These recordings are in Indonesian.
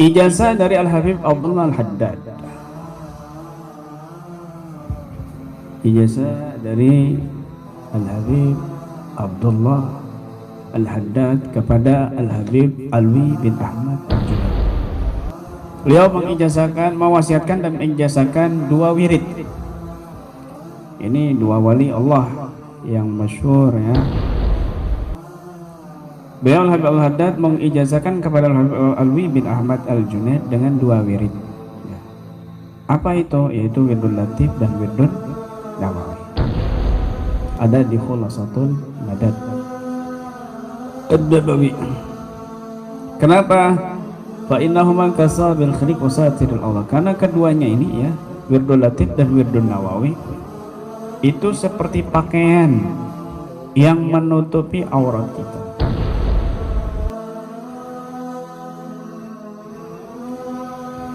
Ijazah dari Al-Habib Abdullah Al-Haddad. Ijazah dari Al-Habib Abdullah Al-Haddad kepada Al-Habib Alwi bin Ahmad Al-Junaid. Beliau mengijazahkan, mewasiatkan dan mengijazahkan 2 wirid. Ini 2 wali Allah yang masyhur ya. Beliau Al-Habib Al-Haddad mengijazahkan kepada Al-Habib Alwi bin Ahmad Al-Junaid dengan 2 wirid. Apa itu? Yaitu wirdul latif dan wirdul nawawi. Ada di Khulasatul Madad Ad-Nabawi. Kenapa? Fa innahuma kasabil khaliq wa satirul Allah. Karena keduanya ini ya, wirdul latif dan wirdul nawawi itu seperti pakaian yang menutupi aurat kita.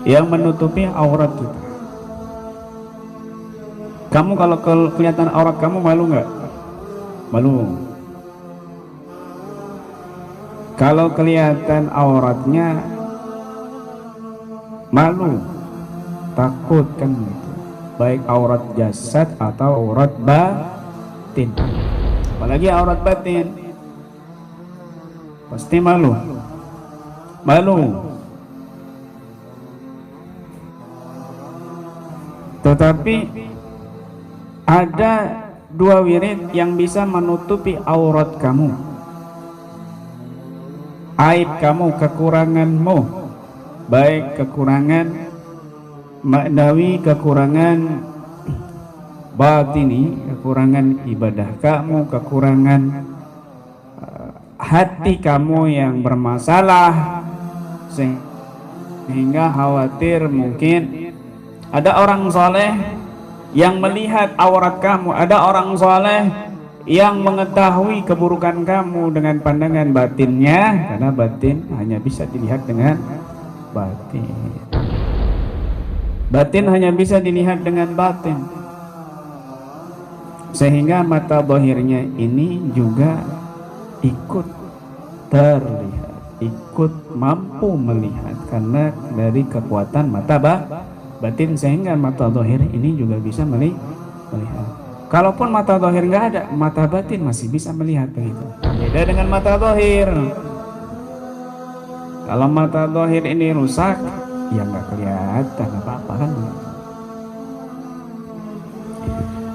Yang menutupi aurat kita. Kamu kalau kelihatan aurat kamu malu nggak? Malu. Kalau kelihatan auratnya malu, takut kan gitu. Baik aurat jasad atau aurat batin. Apalagi aurat batin, pasti malu. Malu. Tetapi ada 2 wirid yang bisa menutupi aurat kamu, aib kamu, kekuranganmu, baik kekurangan maknawi, kekurangan batini, kekurangan ibadah kamu, kekurangan hati kamu yang bermasalah, sehingga khawatir mungkin ada orang soleh yang melihat aurat kamu, ada orang soleh yang mengetahui keburukan kamu dengan pandangan batinnya, karena batin hanya bisa dilihat dengan batin. Batin hanya bisa dilihat dengan batin, sehingga mata zahirnya ini juga ikut terlihat, ikut mampu melihat karena dari kekuatan mata batin, sehingga mata zahir ini juga bisa melihat. Kalaupun mata zahir nggak ada, mata batin masih bisa melihat begitu. Beda dengan mata zahir. Kalau mata zahir ini rusak, ya nggak kelihatan apa-apa kan.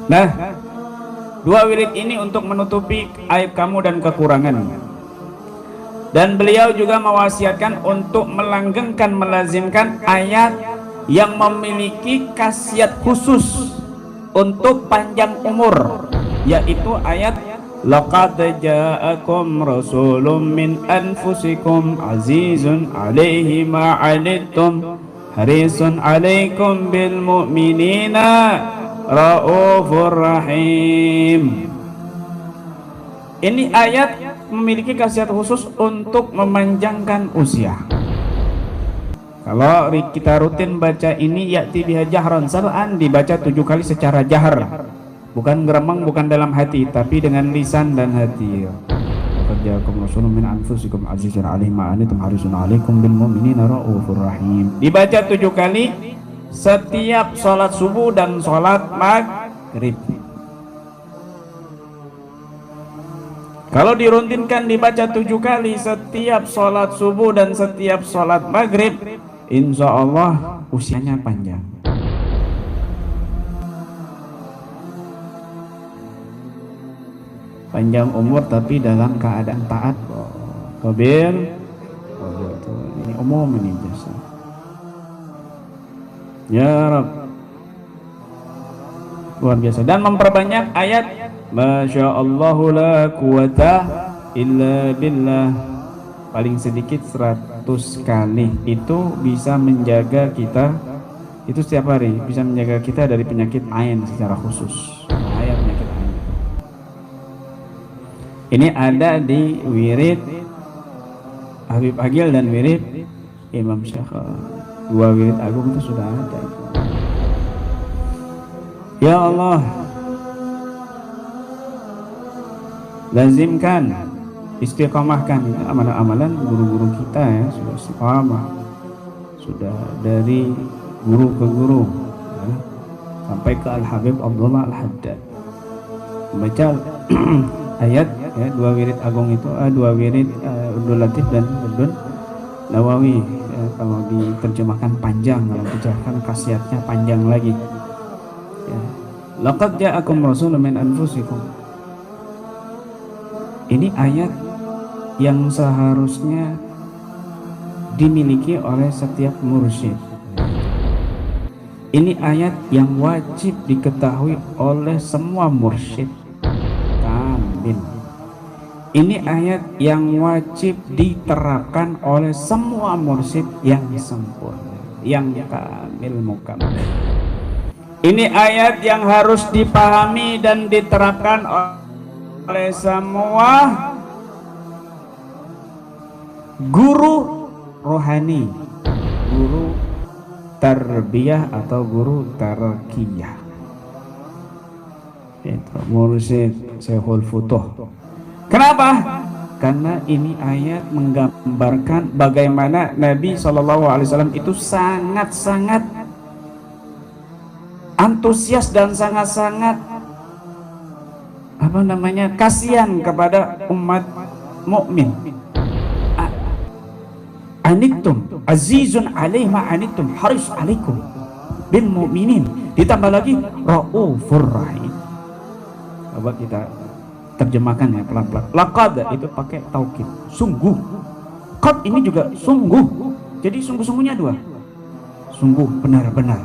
Nah, 2 wirid ini untuk menutupi aib kamu dan kekurangan. Dan beliau juga mewasiatkan untuk melanggengkan, melazimkan ayat yang memiliki khasiat khusus untuk panjang umur, yaitu ayat laqad ja'akum rasulun min anfusikum azizun 'alaihi ma 'anittum harisun 'alaikum bil mu'minina raufur rahim. Ini ayat memiliki khasiat khusus untuk memanjangkan usia. Kalau kita rutin baca ini, ya'ti biha jahran sab'an, dibaca 7 kali secara jahar, bukan geremeng, bukan dalam hati, tapi dengan lisan dan hati. Qad ja'akum rasulun min anfusikum azizun 'alaihi ma anittum harisun 'alaikum bil mu'minina raufur rahim. Dibaca 7 kali setiap sholat subuh dan sholat maghrib. Kalau diruntinkan dibaca 7 kali setiap sholat subuh dan setiap sholat maghrib, insya Allah usianya panjang. Panjang umur tapi dalam keadaan taat. Kabir. Ini umum ini jasa. Ya Rabb. Luar biasa. Dan memperbanyak ayat Masya Allah la quwata illa billah. Paling sedikit 100 kali itu bisa menjaga kita, itu setiap hari bisa menjaga kita dari penyakit ain secara khusus. Bahaya penyakit ain. Ini ada di wirid Habib Agil dan wirid Imam Syafi'i. 2 wirid agung itu sudah ada. Ya Allah, lazimkan, istiqamahkan amalan-amalan guru-guru kita ya, sudah istiqamah. sudah dari guru ke guru ya, sampai ke Al-Habib Abdullah Al-Haddad membaca ayat ya, dua wirid agung itu dua wirid Urdul Latif dan Urdul Nawawi ya, kalau diterjemahkan panjang, kalau diterjemahkan khasiatnya panjang lagi ya. Laqad ja'akum rasulun min anfusikum, ini ayat yang seharusnya dimiliki oleh setiap mursyid. Ini ayat yang wajib diketahui oleh semua mursyid kamil. Ini ayat yang wajib diterapkan oleh semua mursyid yang sempurna, yang kamil mukammal. Ini ayat yang harus dipahami dan diterapkan oleh semua guru rohani, guru tarbiyah atau guru tarkiyah, itu mursyid Syekhul Futuh. Kenapa? Karena ini ayat menggambarkan bagaimana Nabi SAW itu sangat-sangat antusias dan sangat-sangat kasihan kepada umat mukmin. Anittum azizun alaihi ma anittum haris alaikum bil mu'minin, ditambah lagi raufur rahim. Coba kita terjemahkan ya pelan-pelan. Laqad itu pakai taukid, sungguh. Qad ini juga sungguh, jadi sungguh-sungguhnya dua, sungguh benar-benar.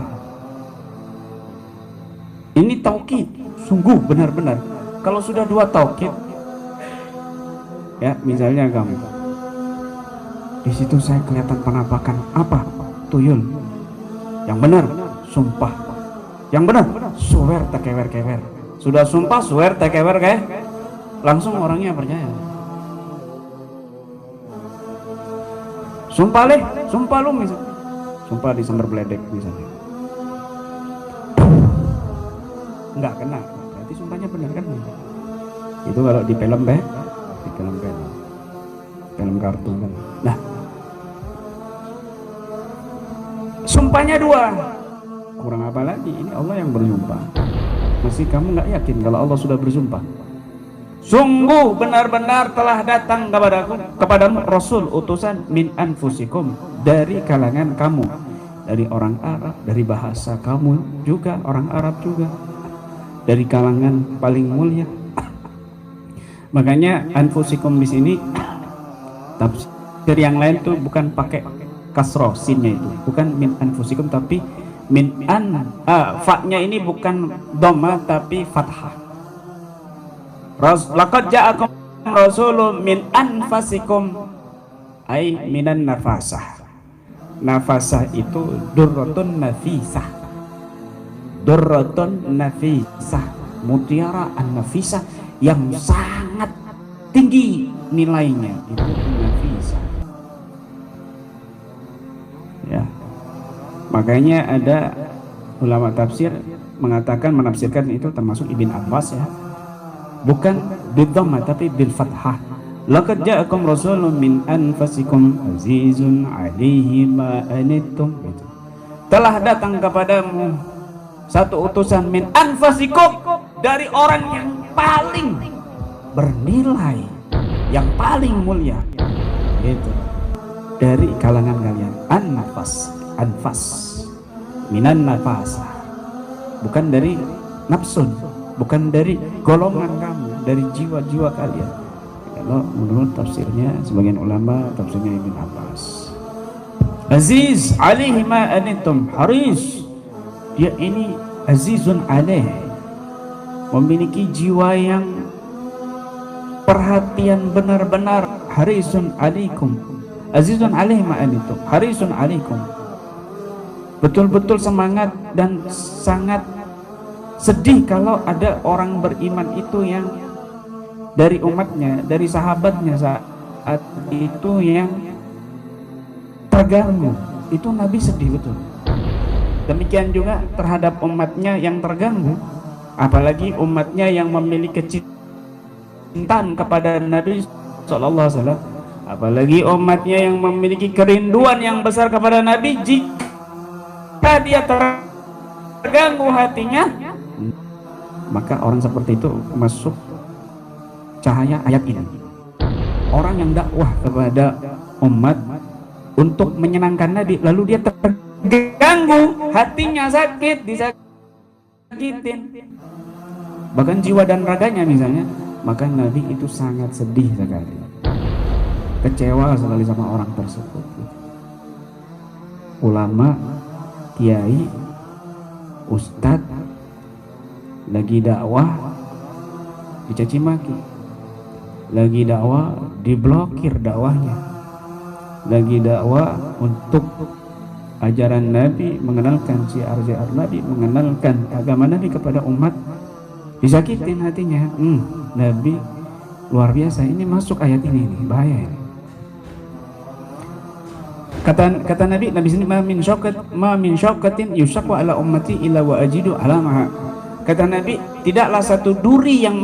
Ini taukid, sungguh benar-benar. Kalau sudah dua taukid ya, misalnya kamu di situ saya kelihatan penampakan apa? Tuyul. Yang benar, sumpah. Yang benar, swear tekewer-kewer. Sudah sumpah, swear tekewer kayak langsung orangnya percaya. Sumpah leh, sumpah lu misalnya. Sumpah di Sumber Bledek misalnya. Enggak kena, berarti sumpahnya benar kan? Itu kalau di film di film kartun kan. Nah, sumpahnya dua, kurang apa lagi? Ini Allah yang bersumpah. Masih kamu nggak yakin kalau Allah sudah bersumpah? Sungguh benar-benar telah datang kepadamu Rasul utusan min anfusikum, dari kalangan kamu, dari orang Arab, dari bahasa kamu juga orang Arab juga, dari kalangan paling mulia. Makanya anfusikum di sini tafsir yang lain tuh bukan pakai kasroh sinnya, itu bukan min anfusikum tapi min fa-nya ini bukan dhamma tapi fathah. Laqad ja'akum rasulun min anfusikum ay minan nafasah. Nafasah itu durratun nafisah, durratun nafisah, mutiara an-nafisah yang sangat tinggi nilainya, itu nafisah ya. Makanya ada ulama tafsir mengatakan, menafsirkan itu termasuk Ibn Abbas ya, bukan bidhamma tapi bil fathah. Laqad ja'akum rasulun min anfusikum azizun 'alaihi ma anittum, telah datang kepadamu satu utusan min anfusikum, dari orang yang paling bernilai, yang paling mulia, gitu, dari kalangan kalian. Anfas minan nafasah, bukan dari nafsun, bukan dari golongan kamu, dari jiwa-jiwa kalian. Kalau menurut tafsirnya sebagian ulama, tafsirnya Ibn Abbas. Aziz alaihi ma anittum haris, dia ini azizun alaih, memiliki jiwa yang perhatian benar-benar. Harisun alaikum, azizun alaihi ma anittum harisun alaikum, betul-betul semangat dan sangat sedih kalau ada orang beriman itu yang dari umatnya, dari sahabatnya saat itu yang terganggu. Itu Nabi sedih betul. Demikian juga terhadap umatnya yang terganggu, apalagi umatnya yang memiliki kecintaan kepada Nabi SAW, apalagi umatnya yang memiliki kerinduan yang besar kepada Nabi, jika dia terganggu hatinya, maka orang seperti itu masuk cahaya ayat ini. Orang yang dakwah kepada umat untuk menyenangkan Nabi, lalu dia terganggu hatinya, sakit, disakitin, bahkan jiwa dan raganya misalnya, maka Nabi itu sangat sedih sekali, kecewa sekali sama orang tersebut. Ulama, kiai, ustadz lagi dakwah dicaci maki, lagi dakwah diblokir dakwahnya, lagi dakwah untuk ajaran Nabi, mengenalkan syiar-syiar Nabi, mengenalkan agama Nabi kepada umat, disakitin hatinya. Nabi luar biasa, ini masuk ayat ini nih, bahaya ini. Kata Nabi sini, ma min syaukatin yushaqu ala ummati illa wa ajidu alamaha. Kata Nabi, tidaklah satu duri yang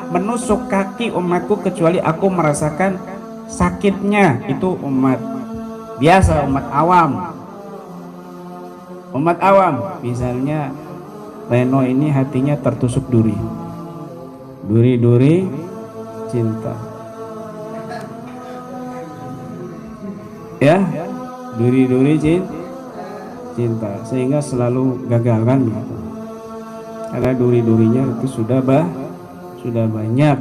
menusuk kaki umatku kecuali aku merasakan sakitnya. Itu umat biasa, umat awam. Umat awam, misalnya Reno ini hatinya tertusuk duri, duri cinta, ya, duri cinta, sehingga selalu gagal kan gitu. Karena duri-durinya itu sudah banyak,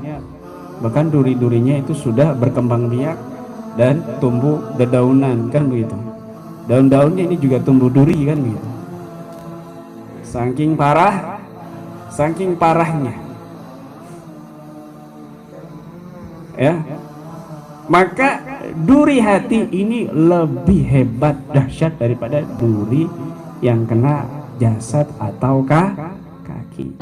bahkan duri-durinya itu sudah berkembang biak dan tumbuh dedaunan kan begitu. Daun-daunnya ini juga tumbuh duri kan begitu. Saking parahnya, ya. Maka duri hati ini lebih hebat, dahsyat daripada duri yang kena jasad atau kaki.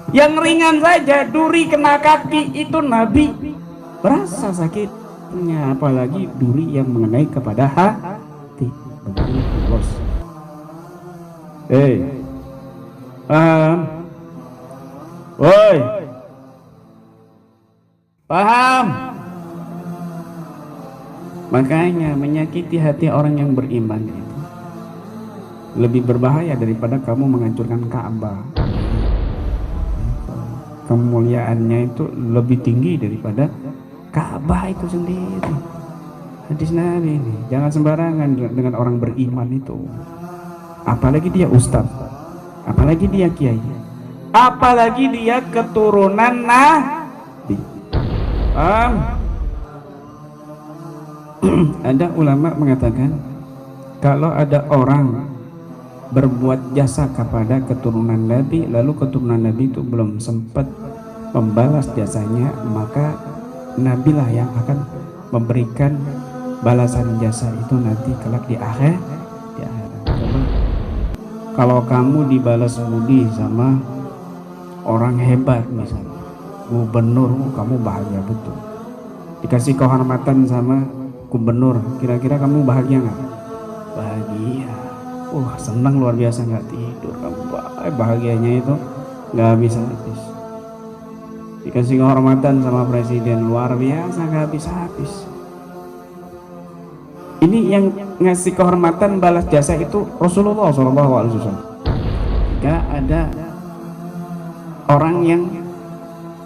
Yang ringan saja duri kena kaki itu Nabi berasa sakitnya, apalagi duri yang mengenai kepada hati. Begitu bos. Paham? Woi, paham? Makanya menyakiti hati orang yang beriman itu lebih berbahaya daripada kamu menghancurkan Ka'bah. Kemuliaannya itu lebih tinggi daripada Ka'bah itu sendiri. Hadis Nabi ini, jangan sembarangan dengan orang beriman itu. Apalagi dia ustaz, apalagi dia kiai, apalagi dia keturunan Nabi. Ada ulama mengatakan, kalau ada orang berbuat jasa kepada keturunan Nabi, lalu keturunan Nabi itu belum sempat membalas jasanya, maka Nabilah yang akan memberikan balasan jasa itu nanti kelak di akhirat. Kalau kamu dibalas budi sama orang hebat, misalnya gubernur, kamu bahagia betul. Dikasih kehormatan sama gubernur, kira-kira kamu bahagia nggak? Bahagia. Senang luar biasa, nggak tidur kamu. Bahagianya itu nggak habis-habis. Dikasih kehormatan sama presiden, luar biasa, nggak habis-habis. Ini yang ngasih kehormatan balas jasa itu Rasulullah SAW. Jika ada orang yang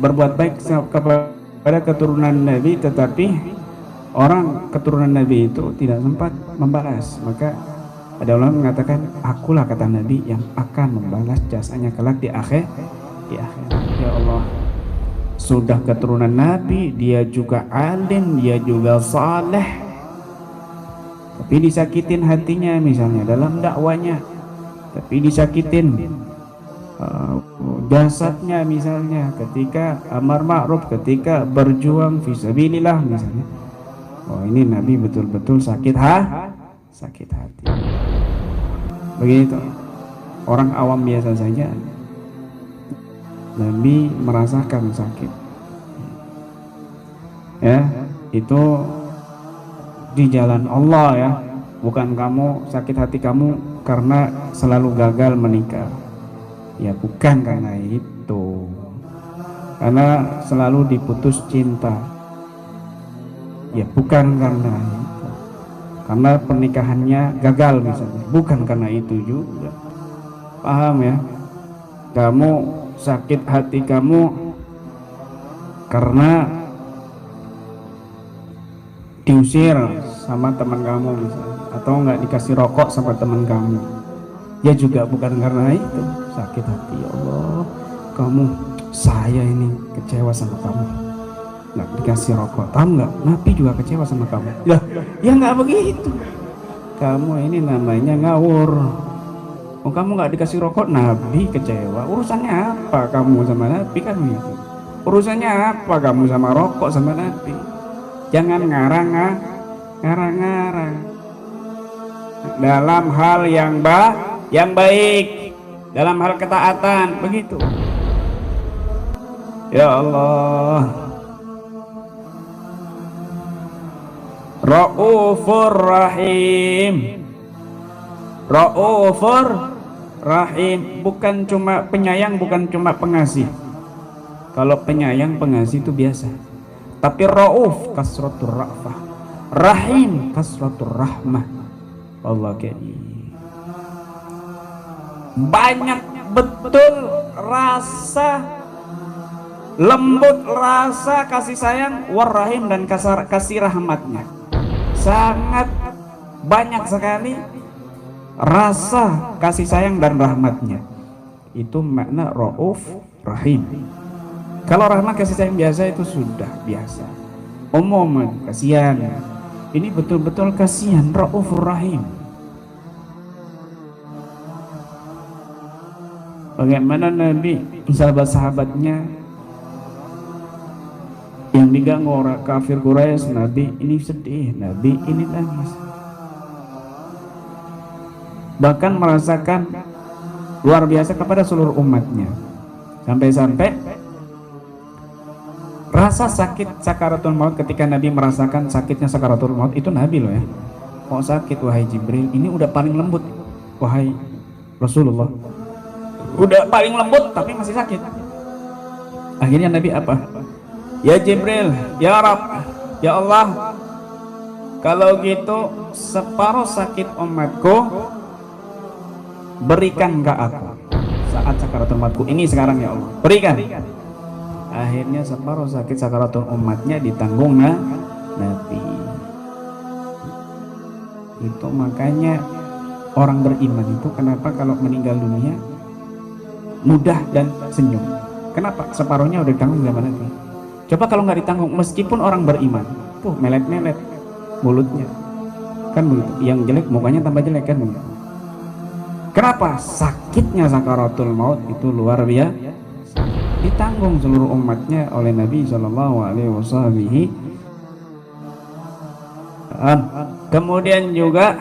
berbuat baik kepada keturunan Nabi, tetapi orang keturunan Nabi itu tidak sempat membalas, maka ada ulama mengatakan, akulah, kata Nabi, yang akan membalas jasanya kelak di akhir. Ya Allah, sudah keturunan Nabi, dia juga alim, dia juga saleh, tapi disakitin hatinya misalnya dalam dakwanya, tapi disakitin jasadnya misalnya ketika amar ma'ruf, ketika berjuang fisabilillah misalnya. Ini Nabi betul-betul sakit hati. Begitu. Orang awam biasa saja, Nabi merasakan sakit. Ya, itu di jalan Allah ya, bukan kamu sakit hati kamu karena selalu gagal menikah. Ya bukan karena itu, karena selalu diputus cinta, Ya bukan karena itu, karena pernikahannya gagal misalnya, bukan karena itu juga. Paham ya? Kamu sakit hati kamu karena diusir sama teman kamu misalnya, atau nggak dikasih rokok sama teman kamu, ya juga bukan karena itu. Sakit hati, ya Allah, saya ini kecewa sama kamu, nggak dikasih rokok. Tahu nggak, Nabi juga kecewa sama kamu. Ya nggak begitu. Kamu ini namanya ngawur. Oh, kamu nggak dikasih rokok, Nabi kecewa. Urusannya apa kamu sama Nabi? Kan gitu. Urusannya apa kamu sama rokok sama Nabi? Jangan ngarang-ngarang dalam hal yang baik, dalam hal ketaatan, begitu. Ya Allah, Raufur Rahim. Raufur Rahim, bukan cuma penyayang, bukan cuma pengasih. Kalau penyayang pengasih itu biasa, tapi Rauf kasratur ra'fah, Rahim kasratur rahmah. Allah karim, banyak betul rasa lembut, rasa kasih sayang, warrahim, dan kasih rahmatnya. Sangat banyak sekali rasa kasih sayang dan rahmatnya. Itu makna Rauf Rahim. Kalau rahmat kasih sayang biasa itu sudah biasa, umum, kasihan. Ini betul-betul kasihan, Raufur Rahim. Bagaimana Nabi, sahabat-sahabatnya yang diganggu orang kafir Quraisy, Nabi ini sedih, Nabi ini nangis, bahkan merasakan luar biasa kepada seluruh umatnya, sampai-sampai rasa sakit sakaratul maut. Ketika Nabi merasakan sakitnya sakaratul maut, itu Nabi loh ya, kok sakit wahai Jibril, ini udah paling lembut wahai Rasulullah, udah paling lembut tapi masih sakit. Akhirnya Nabi apa? Ya Jibril, ya Rabb, ya Allah, kalau gitu separuh sakit umatku berikan ke aku saat sakaratul mautku ini sekarang ya Allah, berikan. Akhirnya separuh sakit sakaratul umatnya ditanggung Nabi. Itu makanya orang beriman itu kenapa kalau meninggal dunia mudah dan senyum? Kenapa? Separuhnya udah ditanggung sama Nabi. Coba kalau nggak ditanggung, meskipun orang beriman, tuh melet-melet mulutnya, kan begitu. Yang jelek mukanya tambah jelek, kan begitu. Kenapa? Sakitnya sakaratul maut itu luar biasa, ditanggung seluruh umatnya oleh Nabi Shallallahu Alaihi Wasallam. Kemudian juga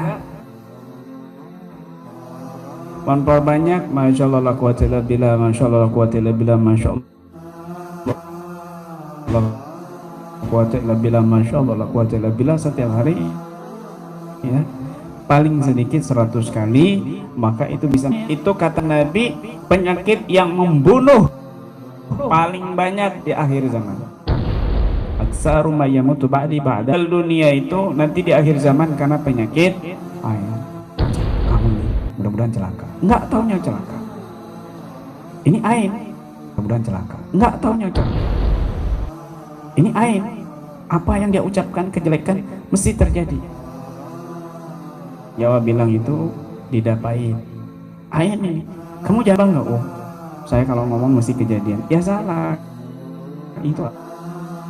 memperbanyak masya Allah la quwwata illa billah, masya Allah la quwwata illa billah, masya Allah la quwwata illa billah, masya Allah la quwwata illa billah setiap hari ya, paling sedikit 100 kali, maka itu bisa. Itu kata Nabi penyakit yang membunuh paling banyak di akhir zaman. Aksaru ma yamutu ba'di ba'da dunia itu nanti di akhir zaman karena penyakit kamu nih mudah-mudahan celaka, nggak taunya celaka. Ini ain, mudah-mudahan celaka, nggak taunya celaka. Ini ain, apa yang dia ucapkan kejelekan mesti terjadi. Jawa bilang itu didapai ain ini, kamu jangan bangga, oh saya kalau ngomong mesti kejadian. Ya salah, itu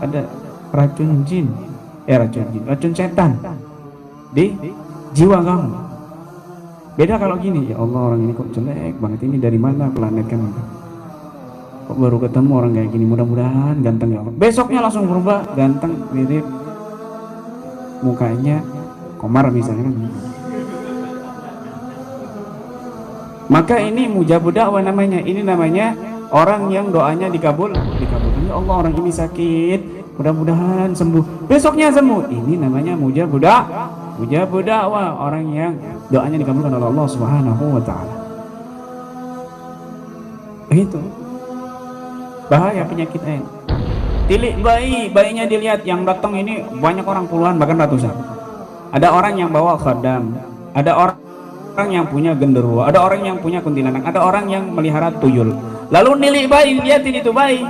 ada racun jin, racun setan di jiwa kamu. Beda kalau gini, ya Allah orang ini kok jelek banget, ini dari mana planet kan? Kok baru ketemu orang kayak gini, mudah-mudahan ganteng ya Allah. Besoknya langsung berubah, ganteng, mirip, mukanya Komar misalnya kan. Maka ini mujabud dakwah namanya. Ini namanya orang yang doanya dikabul. Ya Allah orang ini sakit, mudah-mudahan sembuh, besoknya sembuh. Ini namanya mujabud dakwah, orang yang doanya dikabulkan oleh Allah Subhanahu wa taala. Begitu bahaya penyakit ini. Tilik bayi, bayinya dilihat, yang datang ini banyak orang, puluhan bahkan ratusan. Ada orang yang bawa khadam, ada orang yang punya genderuwo, ada orang yang punya kuntilanak, ada orang yang melihara tuyul. Lalu nilik bayi, lihatin itu bayi.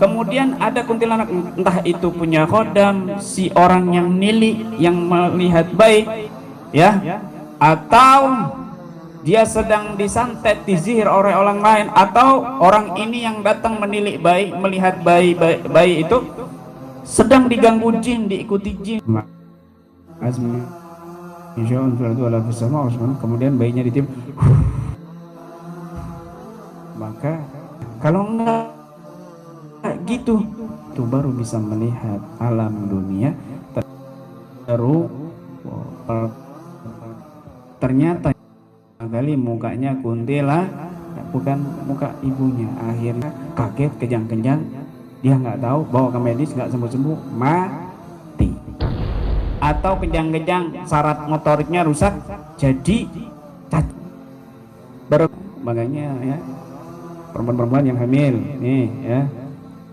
Kemudian ada kuntilanak, entah itu punya khodam, si orang yang nilik, yang melihat bayi, ya, atau dia sedang disantet, dizihir oleh orang lain, atau orang ini yang datang menilik bayi, melihat bayi itu sedang diganggu jin, diikuti jin. Kemudian bayinya ditiup, maka kalau enggak gitu, itu baru bisa melihat alam dunia. Ternyata kali mukanya kuntilah, bukan muka ibunya. Akhirnya kaget, kejang-kejang, dia nggak tahu, bawa ke medis, nggak sembuh-sembuh, mati. Atau kejang-kejang, syarat motoriknya rusak, jadi cacat. Makanya ya, perempuan-perempuan yang hamil nih ya,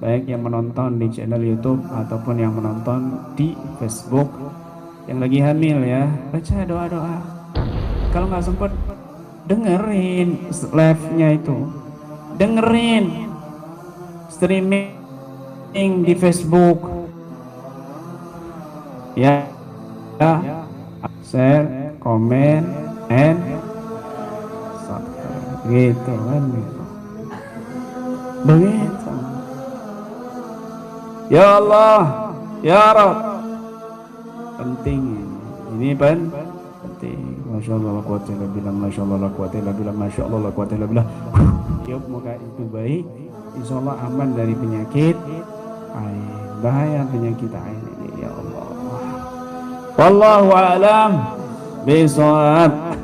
baik yang menonton di channel YouTube ataupun yang menonton di Facebook, yang lagi hamil ya, baca doa-doa. Kalau nggak sempat, dengerin live-nya itu, dengerin streaming di Facebook ya, share, komen, and subscribe gitu kan, begitu. Ya Allah, ya Rabb, penting ini penting. Masya Allah la quwwata illa billah, Masya Allah la quwwata illa billah, Masya Allah la quwwata illa billah. Tiup muka itu baik, insya Allah aman dari penyakit ain, bahaya penyakit ain ini ya Allah. Wallahu a'lam bishawab.